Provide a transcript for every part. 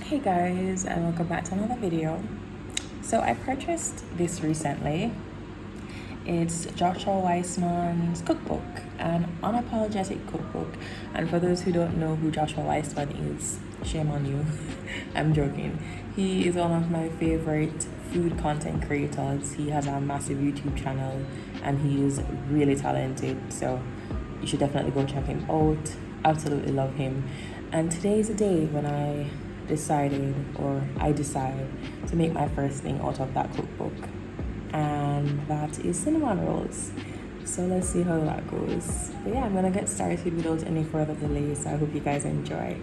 Hey guys, and welcome back to another video. So I purchased this recently. It's Joshua Weissman's cookbook, an unapologetic cookbook. And for those who don't know who Joshua Weissman is, shame on you. I'm joking. He is one of my favorite food content creators. He has a massive YouTube channel and he is really talented. So you should definitely go check him out. Absolutely love him. And today is the day when I decide to make my first thing out of that cookbook, and that is cinnamon rolls. So let's see how that goes. But yeah, I'm gonna get started without any further delay, so I hope you guys enjoy.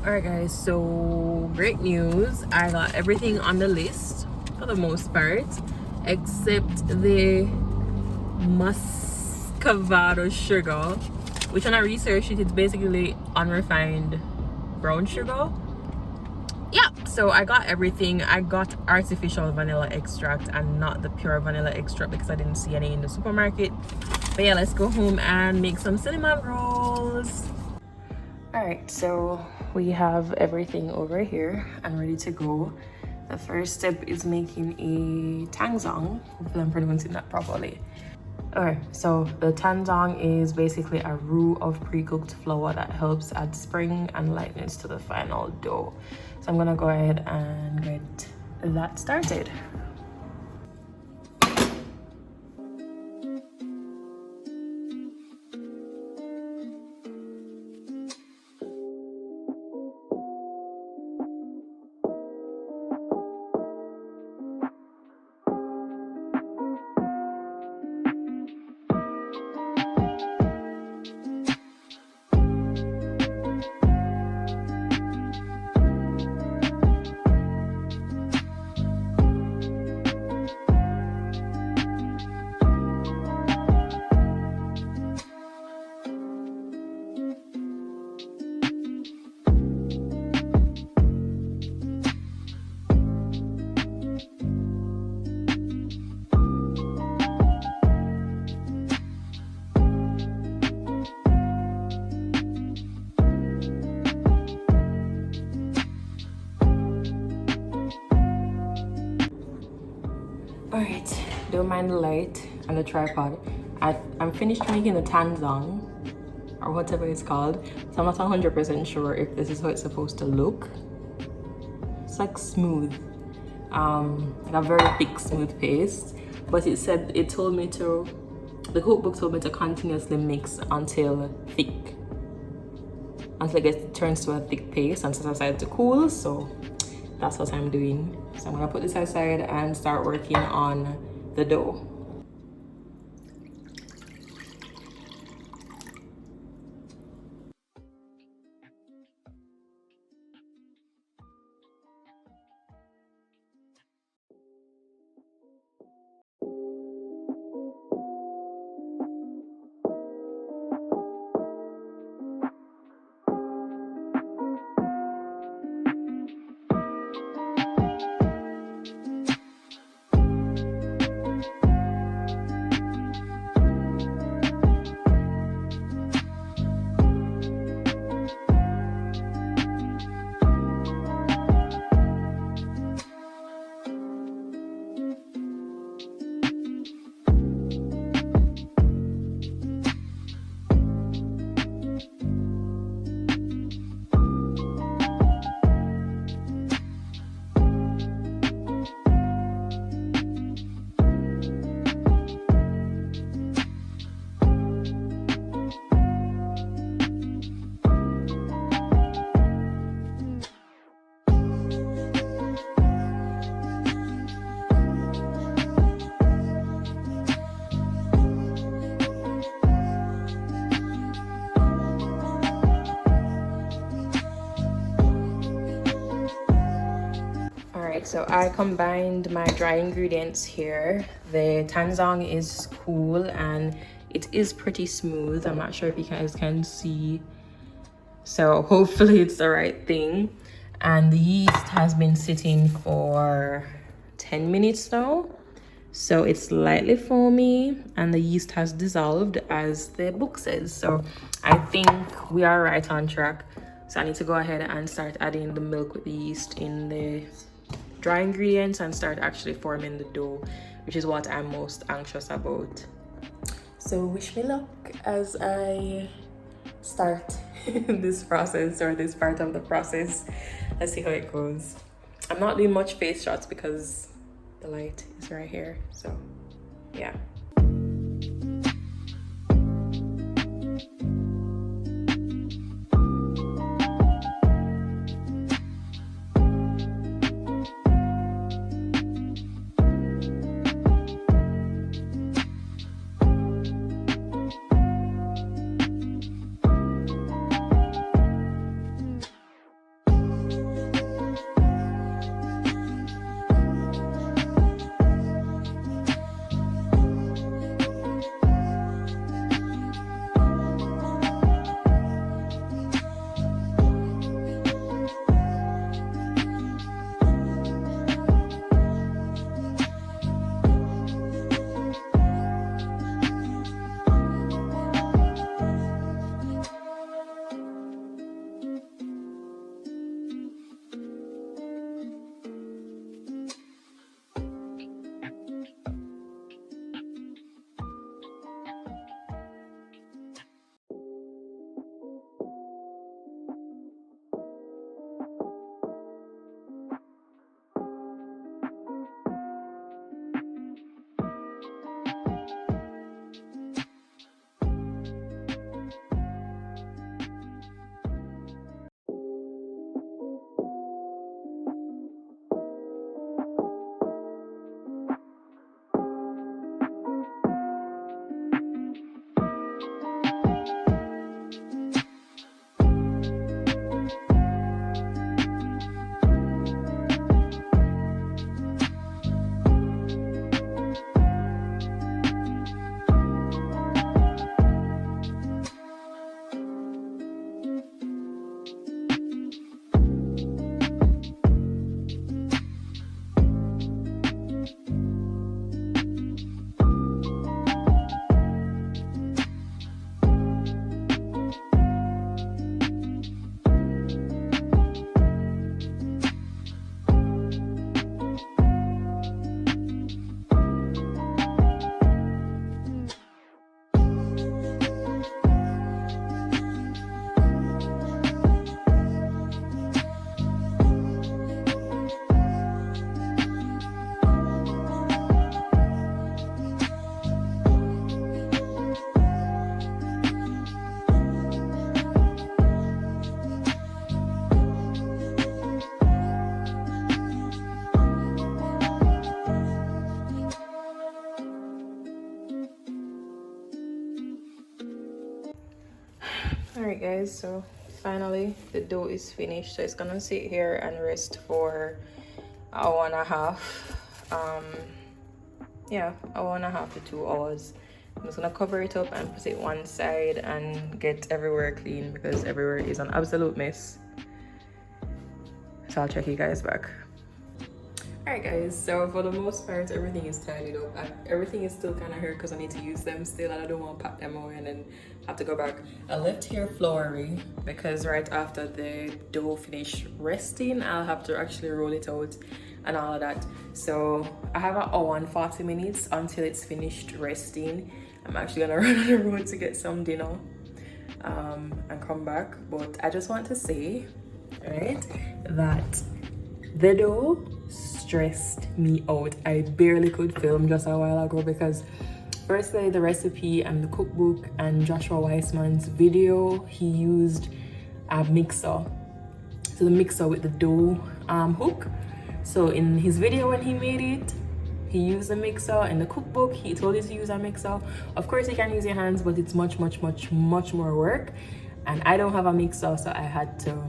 Alright guys, so great news. I got everything on the list for the most part, except the muscovado sugar, which when I researched it, it's basically unrefined brown sugar. Yeah, so I got everything. I got artificial vanilla extract and not the pure vanilla extract because I didn't see any in the supermarket. But yeah, let's go home and make some cinnamon rolls. Alright, so we have everything over here and ready to go. The first step is making a tanzong. Hopefully I'm pronouncing that properly. Alright, so the tanzong is basically a roux of pre-cooked flour that helps add spring and lightness to the final dough. So I'm gonna go ahead and get that started. Alright, don't mind the light and the tripod. I'm finished making the tanzong, or whatever it's called. So I'm not 100% sure if this is how it's supposed to look. It's like smooth, like a very thick, smooth paste. But the cookbook told me to continuously mix until it turns to a thick paste and set aside to cool. So that's what I'm doing. So I'm gonna put this aside and start working on the dough. right, so I combined my dry ingredients here. The tanzong is cool and it is pretty smooth. I'm not sure if you guys can see, so hopefully it's the right thing. And the yeast has been sitting for 10 minutes now, so it's slightly foamy and the yeast has dissolved as the book says. So I think we are right on track. So I need to go ahead and start adding the milk with the yeast in the dry ingredients and start actually forming the dough, which is what I'm most anxious about. So wish me luck as I start this process, or this part of the process. Let's see how it goes. I'm not doing much face shots because the light is right here, so yeah. All right guys, so finally the dough is finished, so it's gonna sit here and rest for an hour and a half. Yeah, hour and a half to 2 hours. I'm just gonna cover it up and put it one side and get everywhere clean because everywhere is an absolute mess. So I'll check you guys back. Alright guys, so for the most part everything is tidied up. Everything is still kind of here because I need to use them still and I don't want to pack them away and then have to go back. I left here floury because right after the dough finished resting I'll have to actually roll it out and all of that. So I have an hour and 40 minutes until it's finished resting. I'm actually gonna run on the road to get some dinner and come back, but I just want to say, right, that the dough stressed me out. I barely could film just a while ago because firstly the recipe and the cookbook and Joshua Weissman's video, he used a mixer, so the mixer with the dough hook. So in his video when he made it, he used a mixer. In the cookbook he told you to use a mixer. Of course you can use your hands, but it's much more work and I don't have a mixer, so I had to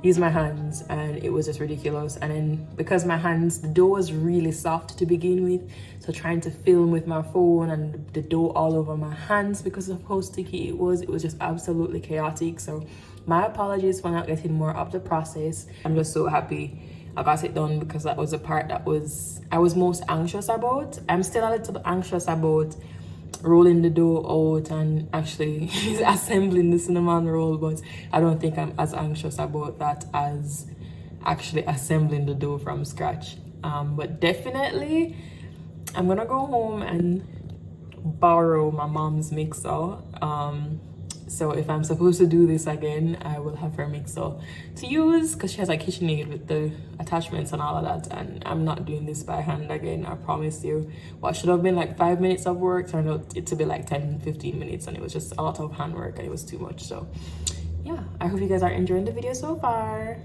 use my hands, and it was just ridiculous. And then because my hands, the dough was really soft to begin with, so trying to film with my phone and the dough all over my hands because of how sticky it was just absolutely chaotic. So my apologies for not getting more of the process. I'm just so happy I got it done, because that was the part that I was most anxious about. I'm still a little bit anxious about rolling the dough out and actually assembling the cinnamon roll, but I don't think I'm as anxious about that as actually assembling the dough from scratch. But definitely I'm gonna go home and borrow my mom's mixer. So if I'm supposed to do this again, I will have her mixer to use, because she has a KitchenAid with the attachments and all of that, and I'm not doing this by hand again, I promise you. What should have been like 5 minutes of work turned out it to be like 10-15 minutes, and it was just a lot of handwork and it was too much. So yeah, I hope you guys are enjoying the video so far.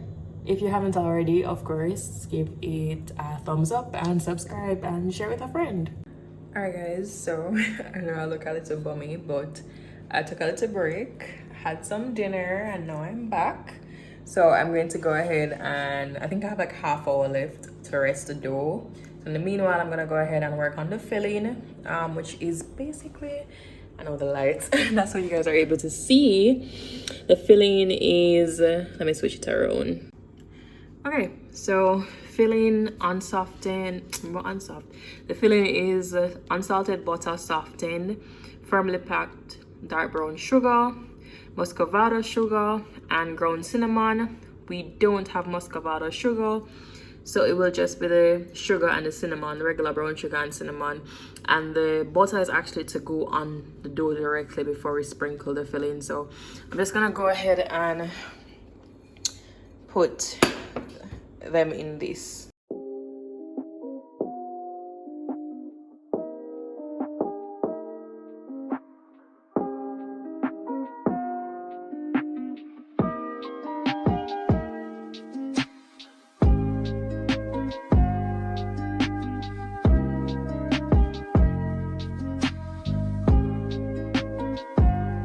If you haven't already, of course, give it a thumbs up and subscribe and share with a friend. Alright guys, so I know I look a little bummy, but I took a little break, had some dinner, and now I'm back. So I'm going to go ahead and I think I have like half hour left to rest the dough. So in the meanwhile, I'm gonna go ahead and work on the filling, which is basically, I know the lights, that's what you guys are able to see. The filling is, let me switch it around. Okay, so filling the filling is unsalted butter softened, firmly packed dark brown sugar, muscovado sugar, and ground cinnamon. We don't have muscovado sugar, so it will just be the sugar and the cinnamon, the regular brown sugar and cinnamon. And the butter is actually to go on the dough directly before we sprinkle the filling. So I'm just gonna go ahead and put them in this.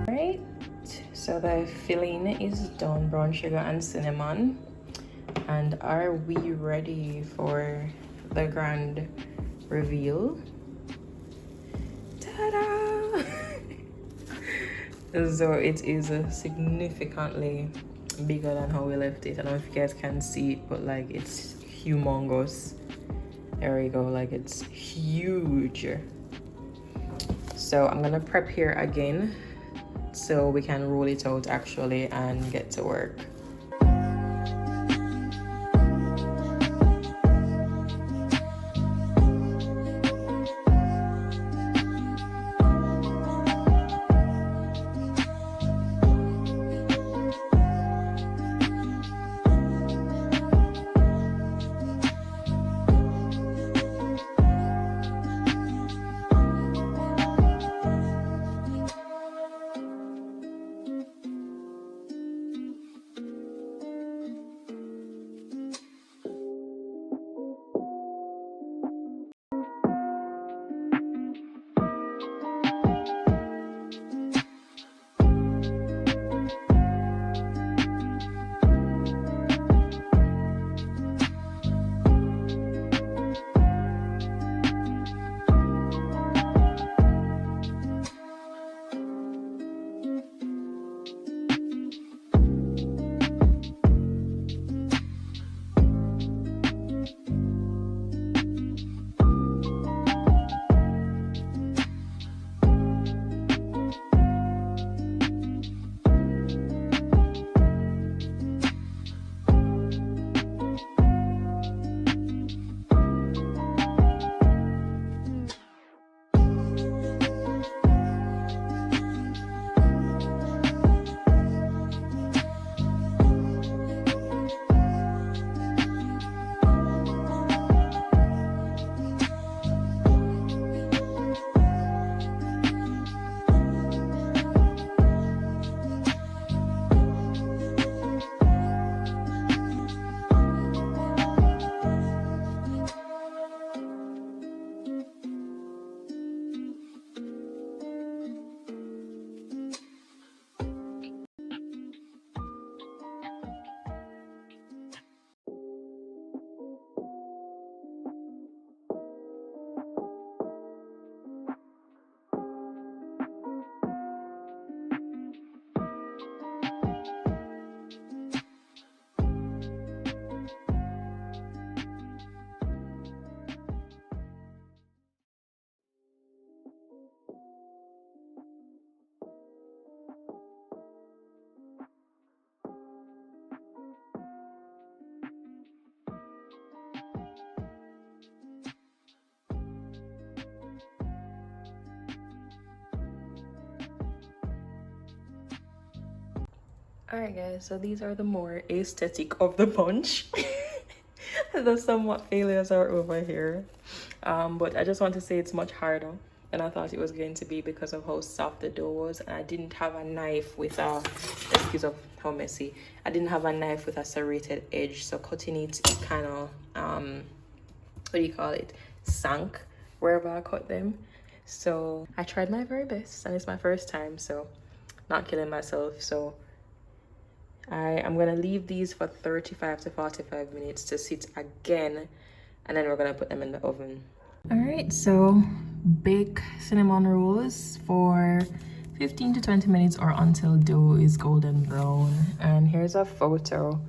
Right, so the filling is done, brown sugar and cinnamon. And are we ready for the grand reveal? Ta-da! So it is significantly bigger than how we left it. I don't know if you guys can see it, but like it's humongous. There we go, like it's huge. So I'm gonna prep here again so we can roll it out actually and get to work. Alright guys, so these are the more aesthetic of the bunch. The somewhat failures are over here. But I just want to say it's much harder than I thought it was going to be because of how soft the dough was. And I didn't have a knife with a, excuse of how messy, I didn't have a knife with a serrated edge, so cutting it kind of what do you call it, sank wherever I cut them. So I tried my very best, and it's my first time, so not killing myself. So I'm gonna leave these for 35 to 45 minutes to sit again, and then we're gonna put them in the oven. All right, so bake cinnamon rolls for 15 to 20 minutes or until dough is golden brown. And here's a photo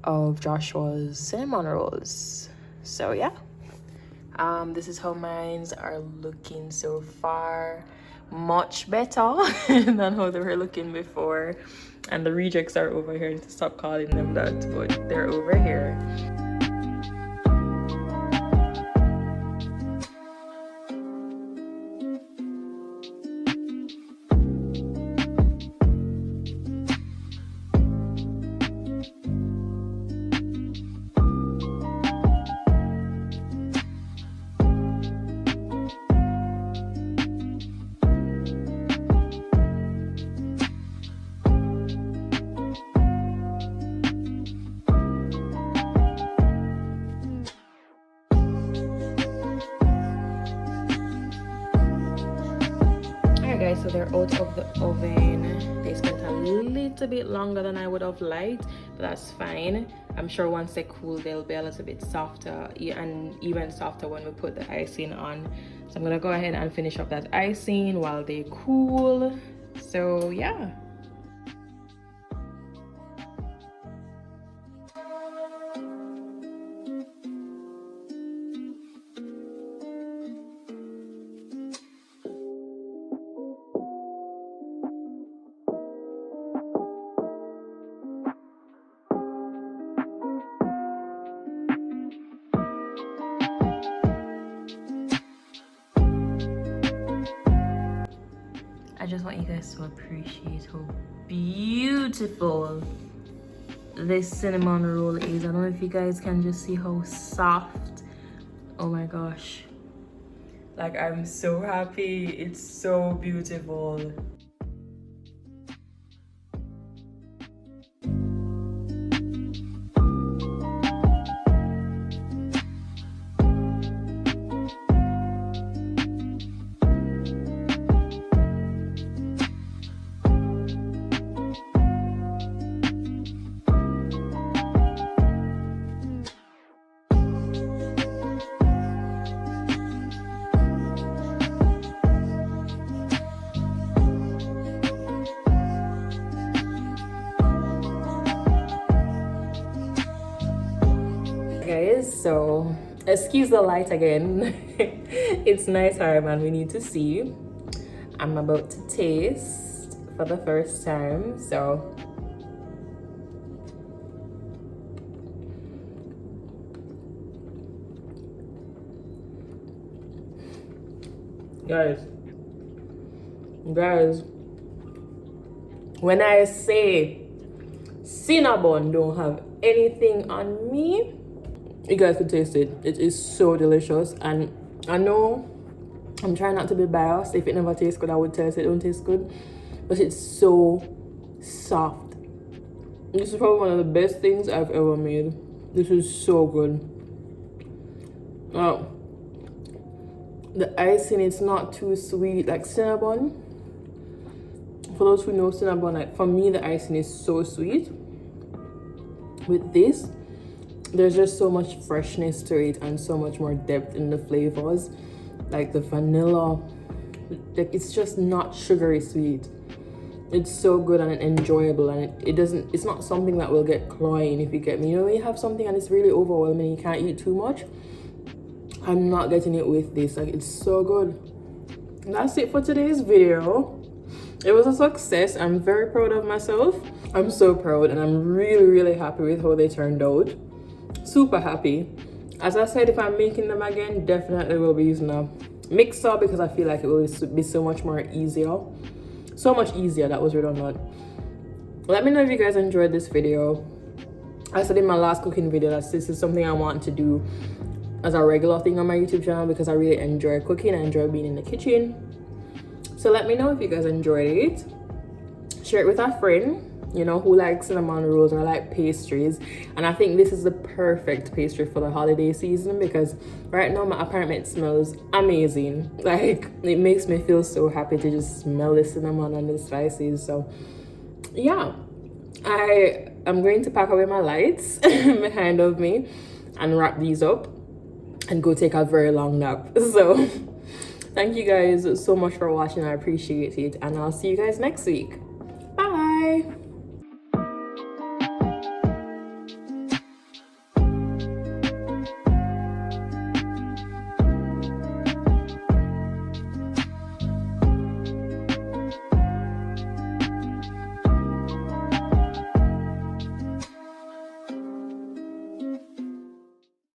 of Joshua's cinnamon rolls. So yeah, this is how mines are looking so far. Much better than how they were looking before. And the rejects are over here. I need to stop calling them that, but they're over here. Guys, so they're out of the oven. They spent a little bit longer than I would have liked, but that's fine. I'm sure once they cool, they'll be a little bit softer, and even softer when we put the icing on. So I'm gonna go ahead and finish up that icing while they cool. So yeah. I just want you guys to appreciate how beautiful this cinnamon roll is. I don't know if you guys can just see how soft. Oh my gosh. Like, I'm so happy. It's so beautiful. Guys, so excuse the light again. It's nighttime and we need to see. I'm about to taste for the first time, so guys, when I say cinnamon don't have anything on me, you guys could taste it. It is so delicious. And I know I'm trying not to be biased. If it never tastes good, I would tell it don't taste good, but it's so soft. This is probably one of the best things I've ever made. This is so good. Oh, the icing, it's not too sweet like cinnamon. For those who know cinnamon, like for me, the icing is so sweet. With this, there's just so much freshness to it and so much more depth in the flavors. Like the vanilla, like it's just not sugary sweet. It's so good and enjoyable, and it's not something that will get cloying, if you get me. You know, when you have something and it's really overwhelming, you can't eat too much. I'm not getting it with this. Like, it's so good. And that's it for today's video. It was a success. I'm very proud of myself. I'm so proud, and I'm really happy with how they turned out. Super happy. As I said, if I'm making them again, definitely will be using a mixer because I feel like it will be so much more easier. So much easier, that was redundant. let me know if you guys enjoyed this video. I said in my last cooking video that this is something I want to do as a regular thing on my YouTube channel because I really enjoy cooking. I enjoy being in the kitchen. So let me know if you guys enjoyed it. Share it with a friend, you know, who likes cinnamon rolls or like pastries. And I think this is the perfect pastry for the holiday season because right now my apartment smells amazing. Like, it makes me feel so happy to just smell the cinnamon and the spices. So yeah, I'm going to pack away my lights behind of me and wrap these up and go take a very long nap. So thank you guys so much for watching. I appreciate it, and I'll see you guys next week. Bye.